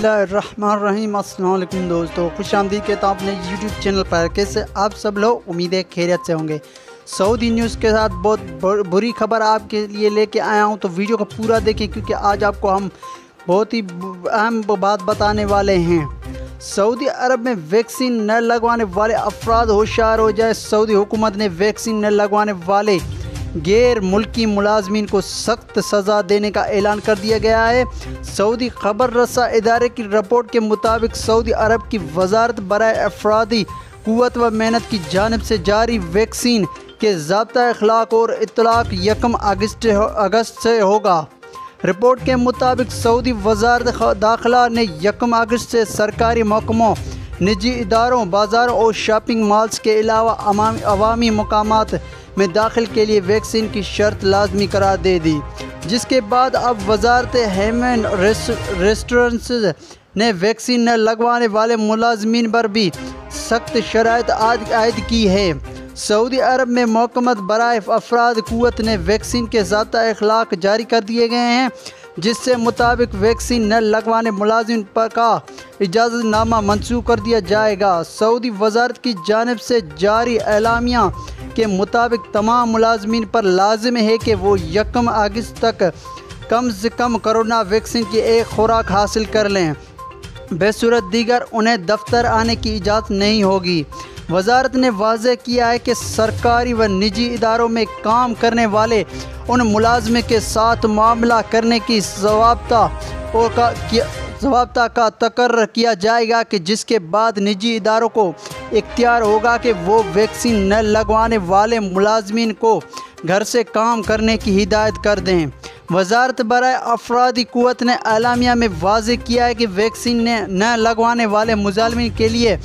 बिस्मिल्लाहिर्रहमानिर्रहीम। अस्सलाम वालेकुम दोस्तों, खुश आमदीद कहता हूँ अपने यूट्यूब चैनल पर। कैसे आप सब लोग, उम्मीद है खैरियत से होंगे। सऊदी न्यूज़ के साथ बहुत बुरी खबर आपके लिए लेके आया हूँ, तो वीडियो को पूरा देखें क्योंकि आज आपको हम बहुत ही अहम बात बताने वाले हैं। सऊदी अरब में वैक्सीन न लगवाने वाले अफराद होशियार हो जाए। सऊदी हुकूमत ने वैक्सीन न लगवाने वाले गैर मुल्की मुलाजमीन को सख्त सज़ा देने का ऐलान कर दिया गया है। सऊदी खबर रसा इदारे की रिपोर्ट के मुताबिक सऊदी अरब की वजारत बराए अफरादी कुव्वत व मेहनत की जानिब से जारी वैक्सीन के ज़ाब्ता अखलाक और इत्तलाक 1 अगस्त से होगा। रिपोर्ट के मुताबिक सऊदी वजारत दाखिला ने 1 अगस्त से सरकारी महकमों, निजी इदारों, बाज़ारों और शॉपिंग मॉल्स के अलावा अवामी मकामात में दाखिल के लिए वैक्सीन की शर्त लाजमी करार दे दी, जिसके बाद अब वजारत हेमन रेस्टोरेंट्स ने वैक्सीन न लगवाने वाले मुलाजमीन पर भी सख्त शराइत आयद की है। सऊदी अरब में महकमत बराए अफराद कुव्वत ने वैक्सीन के ज़ाब्ता अखलाक जारी कर दिए गए हैं, जिससे मुताबिक वैक्सीन न लगवाने मुलाजिम का इजाज़तनामा मंसूख कर दिया जाएगा। सऊदी वजारत की जानिब से जारी एलामिया के मुताबिक तमाम मुलाजमीन पर लाजिम है कि वो 1 अगस्त तक कम से कम कोरोना वैक्सीन की एक खुराक हासिल कर लें। बेसूरत दीगर उन्हें दफ्तर आने की इजाज़त नहीं होगी। वजारत ने वाज़ेह किया है कि सरकारी व निजी इदारों में काम करने वाले उन मुलाजमे के साथ मामला करने की ज़वाब्ता का तकर्रर किया जाएगा कि जिसके बाद निजी इदारों को इख्तियार होगा कि वो वैक्सीन न लगवाने वाले मुलाजमीन को घर से काम करने की हिदायत कर दें। वजारत बराए अफरादी कुव्वत ने एलामिया में वाज़ेह किया है कि वैक्सीन न लगवाने वाले मुलाजमीन के लिए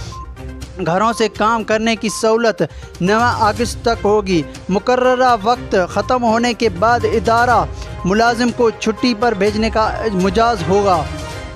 घरों से काम करने की सहूलत 9 अगस्त तक होगी। मुकर्ररा वक्त ख़त्म होने के बाद इदारा मुलाजिम को छुट्टी पर भेजने का मुजाज होगा।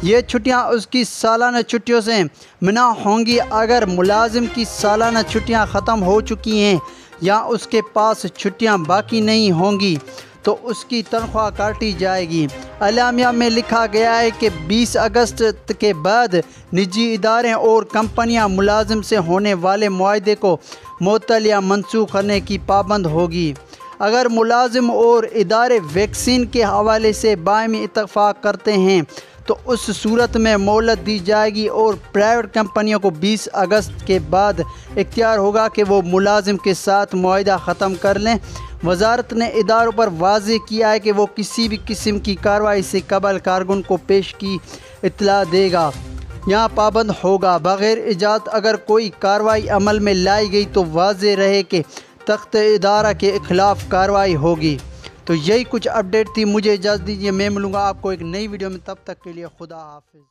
ये छुट्टियां उसकी सालाना छुट्टियों से मना होंगी। अगर मुलाजिम की सालाना छुट्टियां ख़त्म हो चुकी हैं या उसके पास छुट्टियां बाकी नहीं होंगी तो उसकी तनख्वाह काटी जाएगी। एलामिया में लिखा गया है कि 20 अगस्त के बाद निजी इदारे और कंपनियां मुलाजिम से होने वाले मुआहदे को मुअत्तल या मनसूख करने की पाबंद होगी। अगर मुलाजिम और इदारे वैक्सीन के हवाले से बाहमी इत्तफाक करते हैं तो उस सूरत में मोहलत दी जाएगी और प्राइवेट कंपनियों को 20 अगस्त के बाद इख्तियार होगा कि वो मुलाजिम के साथ मुआहदा ख़त्म कर लें। वजारत ने इदारों पर वाज़ेह किया है कि वो किसी भी किस्म की कार्रवाई से कबल कारकुन को पेश की इत्तला देगा या पाबंद होगा। बग़ैर इजाज़त अगर कोई कार्रवाई अमल में लाई गई तो वाज़ेह रहे कि तख्त इदारा के ख़िलाफ़ कार्रवाई होगी। तो यही कुछ अपडेट थी। मुझे इजाज़त दीजिए, मैं मिलूँगा आपको एक नई वीडियो में। तब तक के लिए खुदा हाफ़िज़।